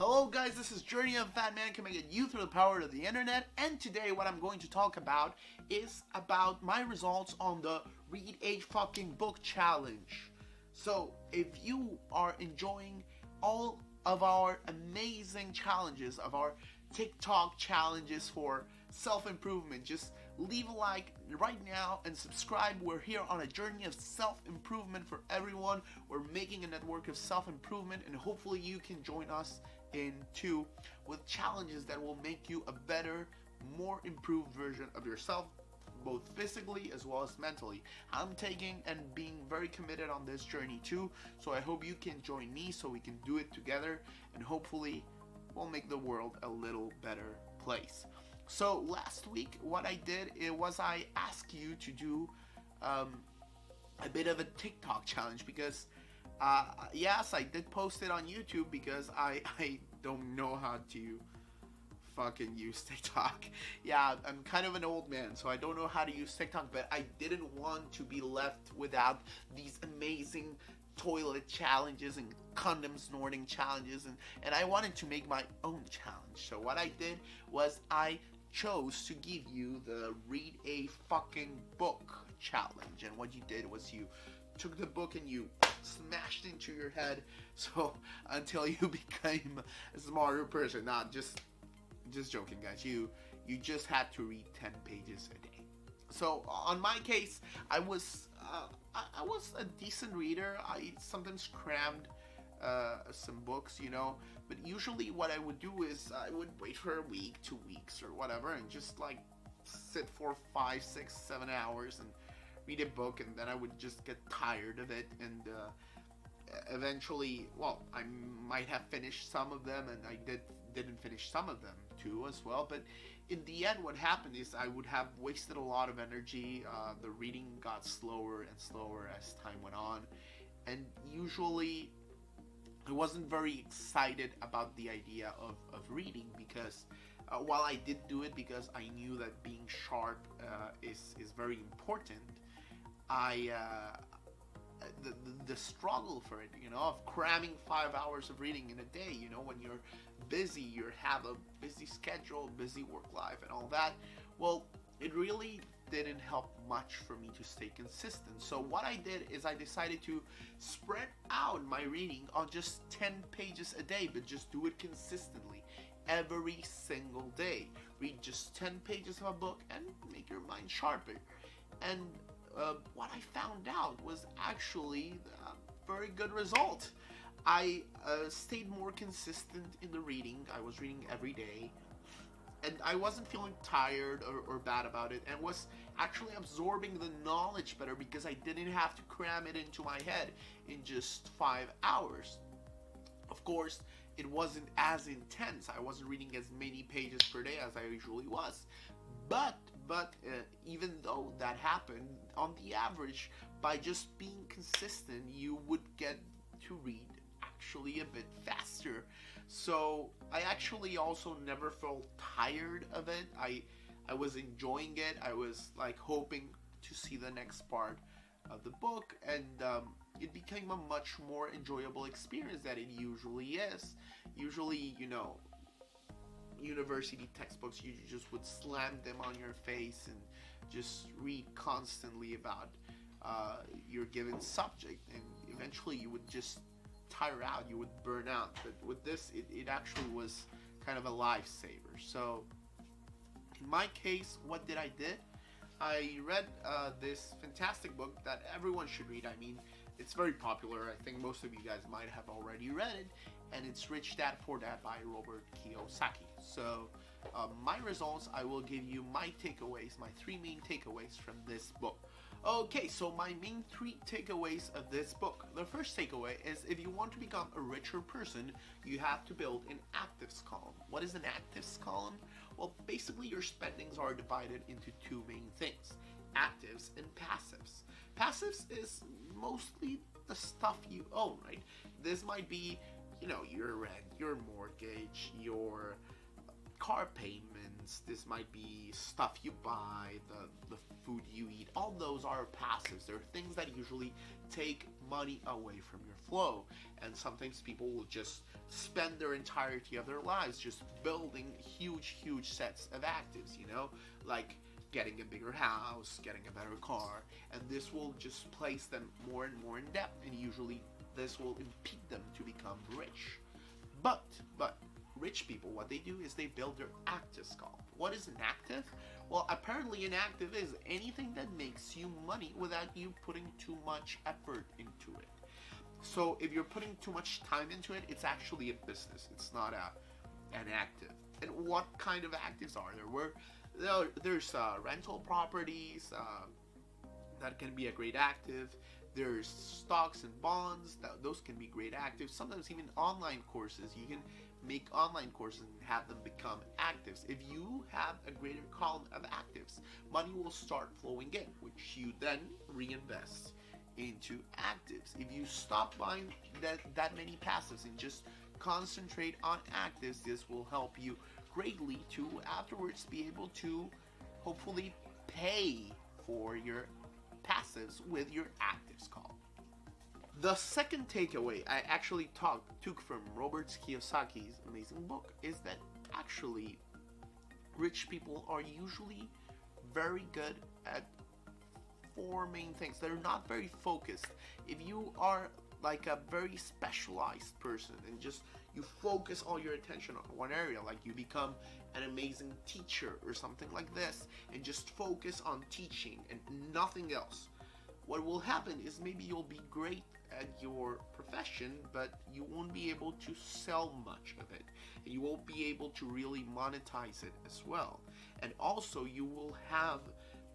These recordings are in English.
Hello guys, this is Journey of Fat Man coming at you through the power of the internet, and today what I'm going to talk about is about my results on the Read a Fucking Book Challenge. So, if you are enjoying all of our amazing challenges, of our TikTok challenges for self-improvement, just leave a like right now and subscribe. We're here on a journey of self-improvement for everyone. We're making a network of self-improvement, and hopefully you can join us in too with challenges that will make you a better, more improved version of yourself, both physically as well as mentally. I'm taking and being very committed on this journey too, so I hope you can join me so we can do it together, and hopefully we'll make the world a little better place. So last week what I did was I asked you to do a bit of a TikTok challenge because yes, I did post it on YouTube because I don't know how to fucking use TikTok. Yeah, I'm kind of an old man, so I don't know how to use TikTok, but I didn't want to be left without these amazing toilet challenges and condom snorting challenges, and I wanted to make my own challenge. So what I did was I chose to give you the Read a Fucking Book challenge, and what you did was you took the book and you smashed into your head so until you became a smarter person. Not just joking, guys. You just had to read 10 pages a day. So on my case, I was a decent reader. I sometimes crammed some books, but usually what I would do is I would wait for a week, 2 weeks, or whatever, and just like sit for 5, 6, 7 hours and read a book, and then I would just get tired of it, and eventually, well, I might have finished some of them, and I didn't finish some of them too as well, but in the end what happened is I would have wasted a lot of energy. The reading got slower and slower as time went on, and usually I wasn't very excited about the idea of reading because while I did do it because I knew that being sharp is very important, I the struggle for it, of cramming 5 hours of reading in a day, when you're busy, you have a busy schedule, busy work life, and all that. Well, it really didn't help much for me to stay consistent. So what I did is I decided to spread out my reading on just 10 pages a day, but just do it consistently every single day. Read just 10 pages of a book and make your mind sharper. And what I found out was actually a very good result. I stayed more consistent in the reading. I was reading every day, and I wasn't feeling tired or bad about it, and was actually absorbing the knowledge better because I didn't have to cram it into my head in just 5 hours. Of course, it wasn't as intense. I wasn't reading as many pages per day as I usually was. But even though that happened, on the average, by just being consistent, you would get to read actually a bit faster. So I actually also never felt tired of it. I was enjoying it. I was like hoping to see the next part of the book, and it became a much more enjoyable experience than it usually is. Usually, university textbooks, you just would slam them on your face and just read constantly about your given subject, and eventually you would just tire out, you would burn out. But with this, it actually was kind of a lifesaver. So in my case, what did I did? I read this fantastic book that everyone should read. I mean, it's very popular. I think most of you guys might have already read it, and it's Rich Dad Poor Dad by Robert Kiyosaki. So my results, I will give you my takeaways, my 3 main takeaways from this book. Okay, so my main 3 takeaways of this book. The first takeaway is if you want to become a richer person, you have to build an actives column. What is an actives column? Well, basically your spendings are divided into 2 main things: actives and passives. Passives is mostly the stuff you own, right? This might be, your rent, your mortgage, your car payments, this might be stuff you buy, the food you eat. All those are passives. They're things that usually take money away from your flow. And sometimes people will just spend their entirety of their lives just building huge sets of actives, like getting a bigger house, getting a better car, and this will just place them more and more in debt, and usually this will impede them to become rich. But rich people, what they do is they build their actives column. What is an active? Well, apparently an active is anything that makes you money without you putting too much effort into it. So if you're putting too much time into it, it's actually a business. It's not an active. And what kind of actives are there? There's rental properties, that can be a great active. There's stocks and bonds, those can be great actives. Sometimes even online courses. You can make online courses and have them become actives. If you have a greater column of actives, money will start flowing in, which you then reinvest into actives. If you stop buying that many passives and just concentrate on actives, this will help you greatly to afterwards be able to hopefully pay for your passives with your actives column. The second takeaway I actually took from Robert Kiyosaki's amazing book is that actually rich people are usually very good at four main things. They're not very focused. If you are like a very specialized person and just you focus all your attention on one area, like you become an amazing teacher or something like this, and just focus on teaching and nothing else, what will happen is maybe you'll be great at your profession, but you won't be able to sell much of it, and you won't be able to really monetize it as well. And also you will have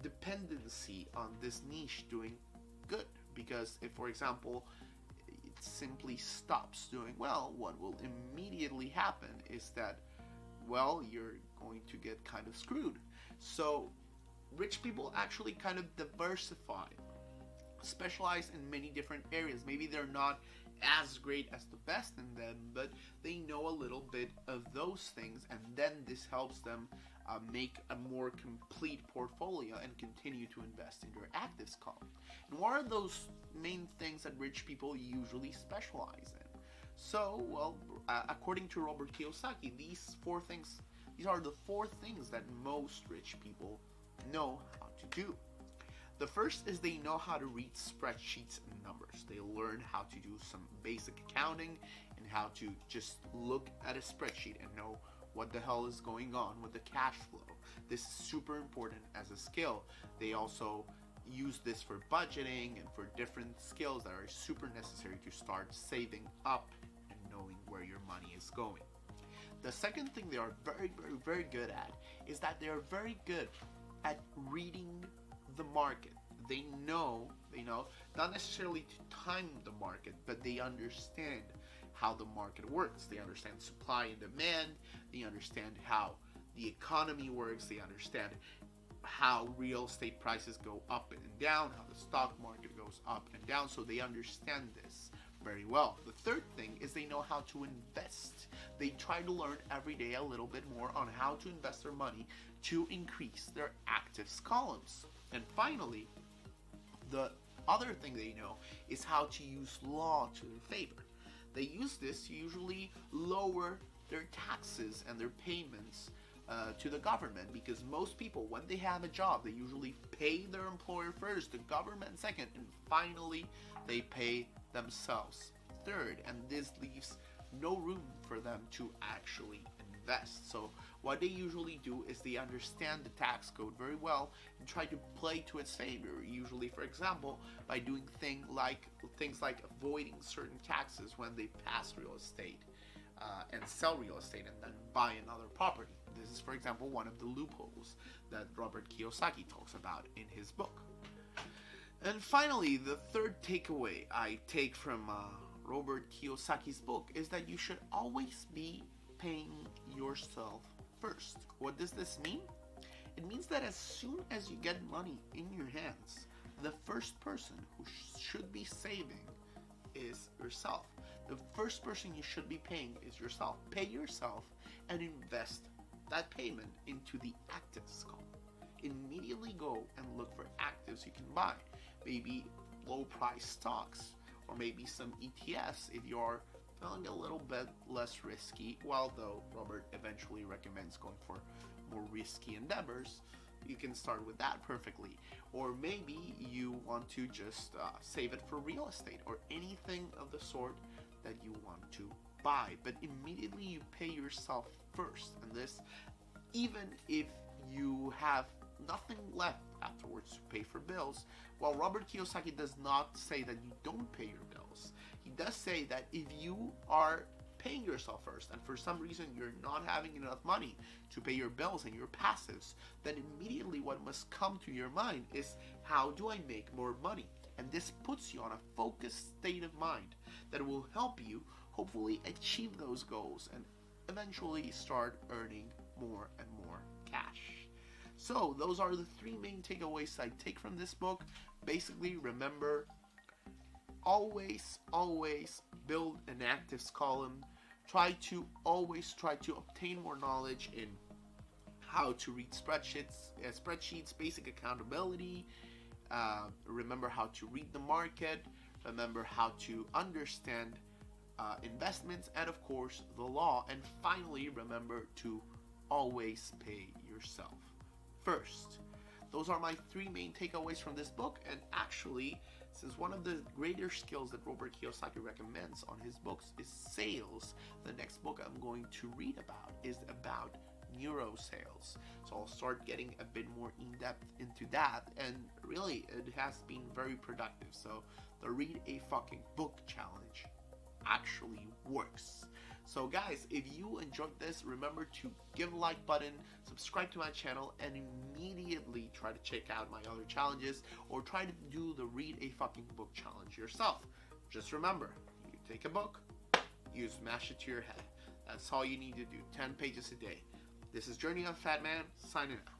dependency on this niche doing good, because if, for example, it simply stops doing well, what will immediately happen is that, well, you're going to get kind of screwed. So rich people actually kind of diversify, specialize in many different areas. Maybe they're not as great as the best in them, but they know a little bit of those things, and then this helps them make a more complete portfolio and continue to invest in their actives column. And what are those main things that rich people usually specialize in? So, well, according to Robert Kiyosaki, these are the four things that most rich people know how to do. The first is they know how to read spreadsheets and numbers. They learn how to do some basic accounting and how to just look at a spreadsheet and know what the hell is going on with the cash flow. This is super important as a skill. They also use this for budgeting and for different skills that are super necessary to start saving up and knowing where your money is going. The second thing they are very good at is that they are very good at reading the market. They know, not necessarily to time the market, but they understand how the market works. They understand supply and demand. They understand how the economy works. They understand how real estate prices go up and down, how the stock market goes up and down. So they understand this very well. The third thing is they know how to invest. They try to learn every day a little bit more on how to invest their money to increase their actives columns. And finally, the other thing they know is how to use law to their favor. They use this to usually lower their taxes and their payments to the government, because most people, when they have a job, they usually pay their employer first, the government second, and finally they pay themselves third. And this leaves no room for them to actually invest. So what they usually do is they understand the tax code very well and try to play to its favor, usually, for example, by doing things like avoiding certain taxes when they pass real estate and sell real estate and then buy another property. This is, for example, one of the loopholes that Robert Kiyosaki talks about in his book. And finally, the third takeaway I take from Robert Kiyosaki's book is that you should always be paying yourself first. What does this mean? It means that as soon as you get money in your hands, the first person who should be saving is yourself. The first person you should be paying is yourself. Pay yourself and invest that payment into the actives column. Immediately go and look for actives you can buy. Maybe low price stocks, or maybe some ETFs if you're feeling a little bit less risky. While though Robert eventually recommends going for more risky endeavors, you can start with that perfectly. Or maybe you want to just save it for real estate or anything of the sort that you want to buy. But immediately you pay yourself first, and this even if you have nothing left afterwards to pay for bills. While Robert Kiyosaki does not say that you don't pay your bills, he does say that if you are paying yourself first and for some reason you're not having enough money to pay your bills and your passives, then immediately what must come to your mind is, how do I make more money? And this puts you on a focused state of mind that will help you hopefully achieve those goals and eventually start earning more and more cash. So those are the three main takeaways I take from this book. Basically, remember, always build an actives column. Always try to obtain more knowledge in how to read spreadsheets, basic accountability. Remember how to read the market. Remember how to understand investments, and of course the law. And finally, remember to always pay yourself first. Those are my three main takeaways from this book. And actually, since one of the greater skills that Robert Kiyosaki recommends on his books is sales, the next book I'm going to read about is about neurosales. So I'll start getting a bit more in-depth into that, and really it has been very productive. So the Read a Fucking Book Challenge actually works. So guys, if you enjoyed this, remember to give a like button, subscribe to my channel, and immediately try to check out my other challenges, or try to do the Read a Fucking Book Challenge yourself. Just remember, you take a book, you smash it to your head. That's all you need to do, 10 pages a day. This is Journey of Fat Man, signing out.